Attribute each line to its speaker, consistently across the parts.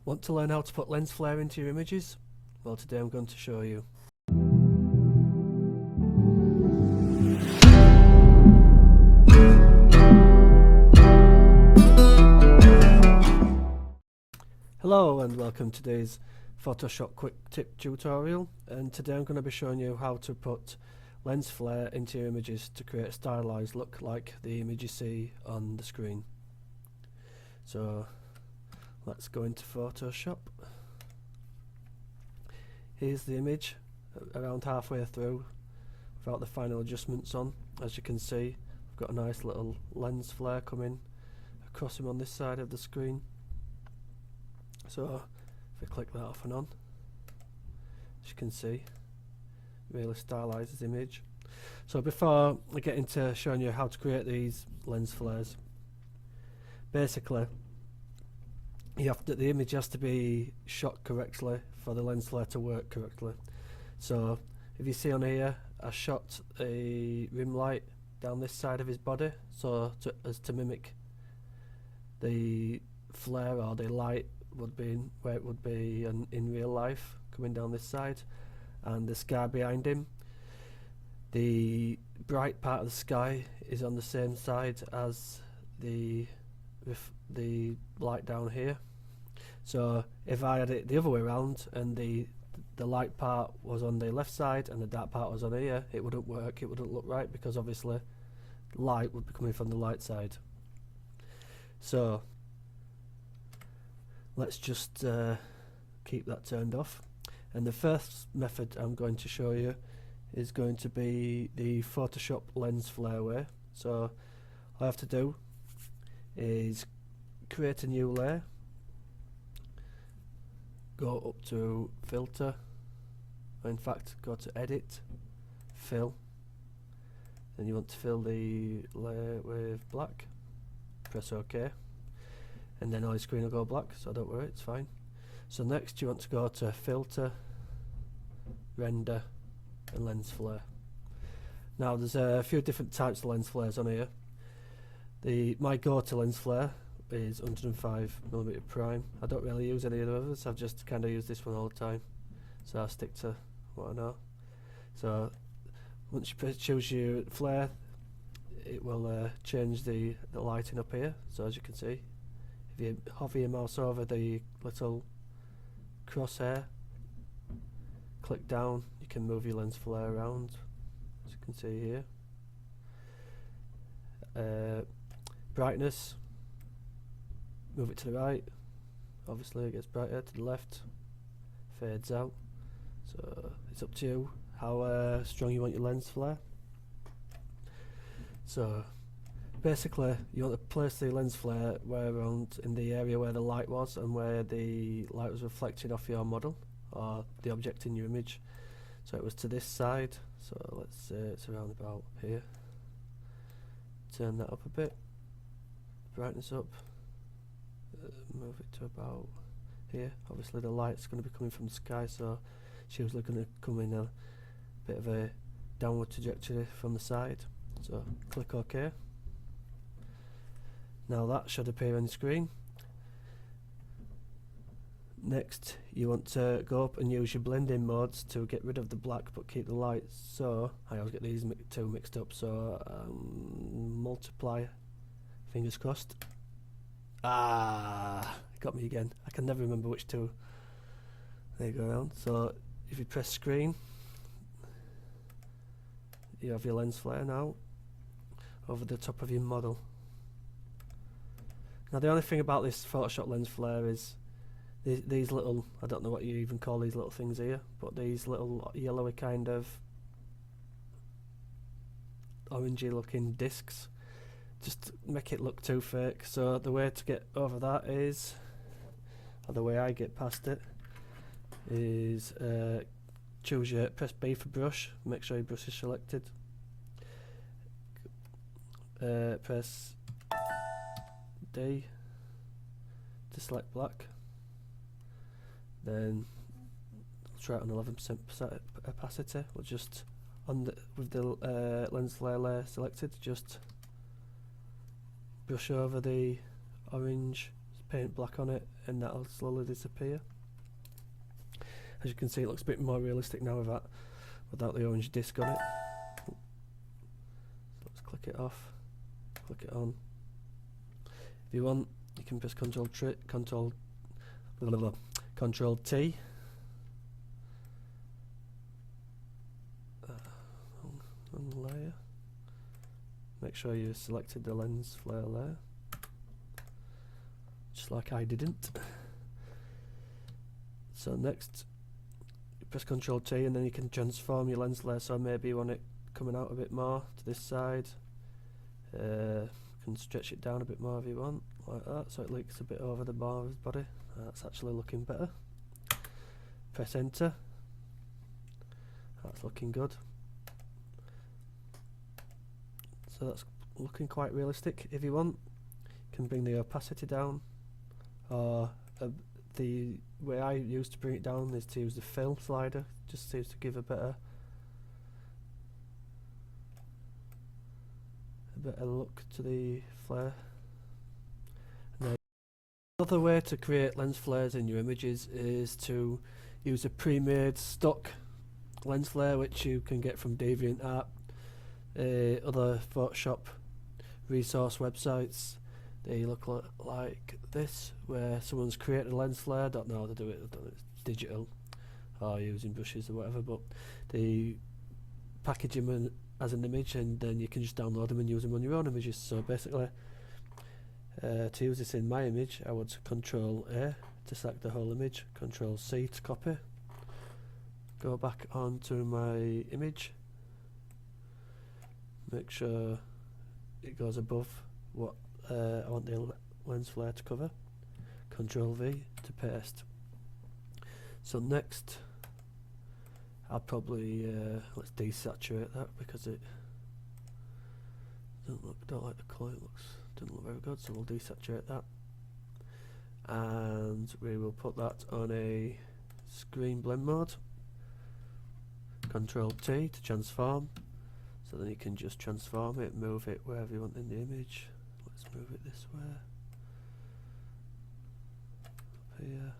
Speaker 1: Want to learn how to put lens flare into your images? Well, today I'm going to show you. Hello and welcome to today's Photoshop quick tip tutorial, and today I'm going to be showing you how to put lens flare into your images to create a stylized look like the image you see on the screen. So let's go into Photoshop. Here's the image around halfway through without the final adjustments on. As you can see, I've got a nice little lens flare coming across him on this side of the screen. So if I click that off and on, as you can see, really stylises the image. So before I get into showing you how to create these lens flares, basically the image has to be shot correctly for the lens flare to work correctly. So if you see on here, I shot a rim light down this side of his body, so as to mimic the flare or the light would be where it would be in real life, coming down this side, and the sky behind him. The bright part of the sky is on the same side as the light down here. So if I had it the other way around and the light part was on the left side and the dark part was on here, it wouldn't work, it wouldn't look right, because obviously light would be coming from the light side. So let's just keep that turned off, and the first method I'm going to show you is going to be the Photoshop lens flare way. So all I have to do is create a new layer, go up to filter, in fact go to edit, fill, then you want to fill the layer with black, press OK, and then all your screen will go black, so don't worry, it's fine. So next you want to go to filter, render and lens flare. Now there's a few different types of lens flares on here. My go-to lens flare is 105mm prime. I don't really use any of the others, I've just kind of used this one all the time, so I'll stick to what I know. So once you choose your flare, it will change the lighting up here. So as you can see, if you hover your mouse over the little crosshair, click down, you can move your lens flare around, as you can see here. Brightness, move it to the right, obviously it gets brighter. To the left, fades out. So it's up to you how strong you want your lens flare. So basically you want to place the lens flare where around in the area where the light was and where the light was reflected off your model or the object in your image. So it was to this side, so let's say it's around about here. Turn that up a bit, brightness up, move it to about here. Obviously the light's going to be coming from the sky, so it's usually going to come in a bit of a downward trajectory from the side. So click OK. Now that should appear on the screen. Next you want to go up and use your blending modes to get rid of the black but keep the light. So I always get these two mixed up, so multiply, fingers crossed. Got me again, I can never remember which two they go around. So if you press screen, you have your lens flare now over the top of your model. Now the only thing about this Photoshop lens flare is these little, I don't know what you even call these little things here, but these little yellowy kind of orangey looking discs just make it look too fake. So the way to get over that is, or the way I get past it, is press B for brush, make sure your brush is selected, press D to select black, then try it on 11% opacity. We'll just with the lens flare layer selected, just brush over the orange, paint black on it, and that'll slowly disappear. As you can see, it looks a bit more realistic now with that, without the orange disc on it. So let's click it off, click it on. If you want, you can press Control T. On layer. Make sure you selected the lens flare layer, just like I didn't. So next, you press Control T, and then you can transform your lens flare. So maybe you want it coming out a bit more to this side. You can stretch it down a bit more if you want, like that, so it leaks a bit over the bar of his body. That's actually looking better. Press Enter. That's looking good. So that's looking quite realistic. If you want, you can bring the opacity down, or the way I used to bring it down is to use the fill slider. Just seems to give a better look to the flare. And another way to create lens flares in your images is to use a pre-made stock lens flare, which you can get from DeviantArt, other Photoshop resource websites. They look like this, where someone's created a lens flare. I don't know how to do it, it's digital or using brushes or whatever, but they package them as an image, and then you can just download them and use them on your own images. So basically, to use this in my image, I would Control A to select the whole image, Control C to copy, go back onto my image, make sure it goes above what I want the lens flare to cover, Control V to paste. So next, I'll probably let's desaturate that, because it don't like the colour. It doesn't look very good, so we'll desaturate that, and we will put that on a screen blend mode. Control T to transform, so then you can just transform it, move it wherever you want in the image. Let's move it this way, up here.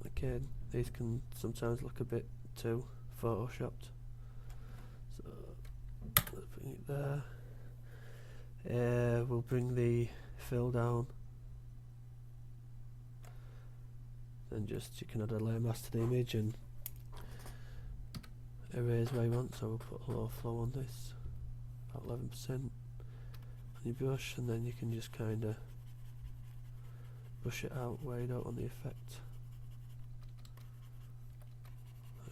Speaker 1: Again, these can sometimes look a bit too photoshopped, so let's bring it there. We'll bring the fill down, then just you can add a layer mask to the image and erase where you want. So we'll put a low flow on this, about 11% on your brush, and then you can just kind of brush it out where you don't want the effect.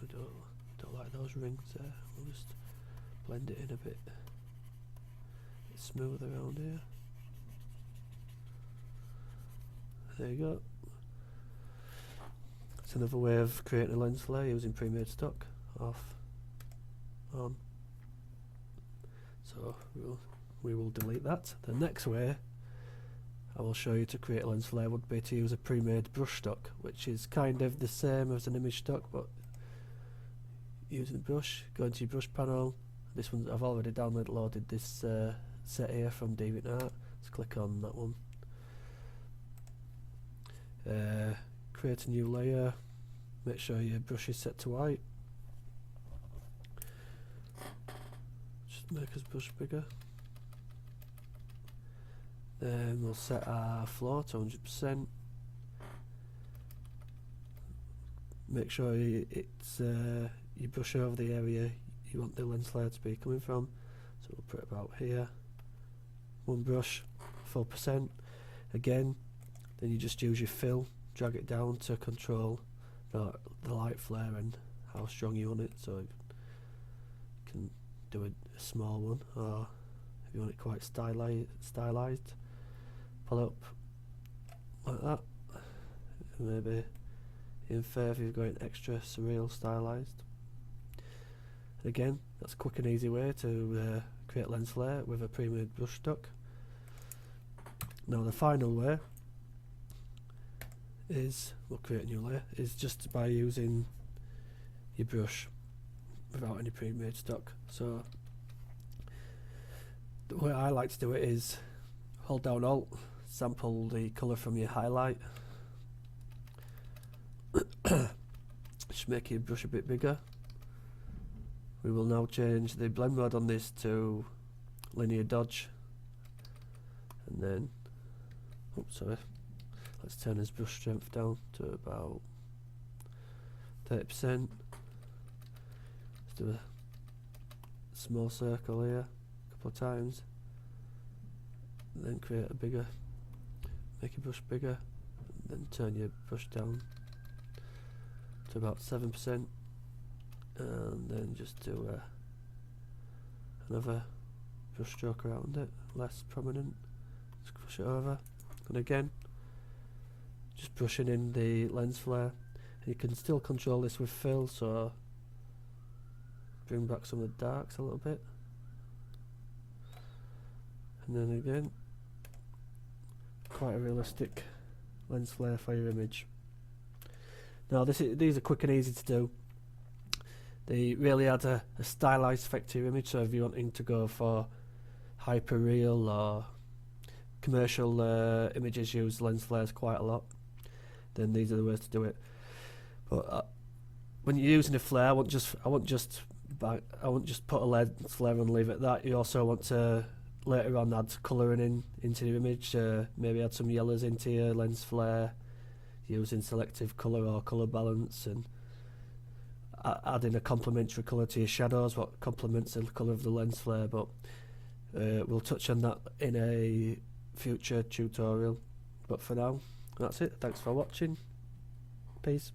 Speaker 1: I don't like those rings there. We'll just blend it in a bit smooth around here. There you go. It's another way of creating a lens flare using pre-made stock. Off, on. So we will delete that. The next way I will show you to create a lens flare would be to use a pre-made brush stock, which is kind of the same as an image stock, but using the brush, go into your brush panel. This one I've already downloaded this set here from DeviantArt. Let's click on that one. Create a new layer. Make sure your brush is set to white. Just make his brush bigger. Then we'll set our flow to 100%. Make sure it's you brush over the area you want the lens flare to be coming from. So we'll put it about here. One brush, 4%. Again, then you just use your fill, drag it down to control the light flare and how strong you want it. So you can do a small one, or if you want it quite stylized, pull up like that. Maybe in further you're going extra surreal stylized. And again, that's a quick and easy way to create lens flare with a pre-made brush stock. Now the final way is, we'll create a new layer, is just by using your brush. without any pre-made stock. So the way I like to do it is hold down Alt, sample the colour from your highlight, just make your brush a bit bigger. We will now change the blend mode on this to linear dodge, and then, oops, sorry, let's turn his brush strength down to about 30%. Let's do a small circle here a couple of times, and then create a bigger, make your brush bigger, and then turn your brush down to about 7%, and then just do another brush stroke around it, less prominent. Just push it over, and again just brushing in the lens flare. And you can still control this with fill, so bring back some of the darks a little bit, and then again quite a realistic lens flare for your image. Now these are quick and easy to do. They really add a stylized effect to your image, so if you're wanting to go for hyper real or commercial images use lens flares quite a lot, then these are the ways to do it. But when you're using a flare, I won't just put a lens flare and leave it at that. You also want to later on add colouring into your image, maybe add some yellows into your lens flare using selective colour or colour balance, and adding a complementary colour to your shadows, what complements the colour of the lens flare. But we'll touch on that in a future tutorial. But for now, that's it. Thanks for watching. Peace.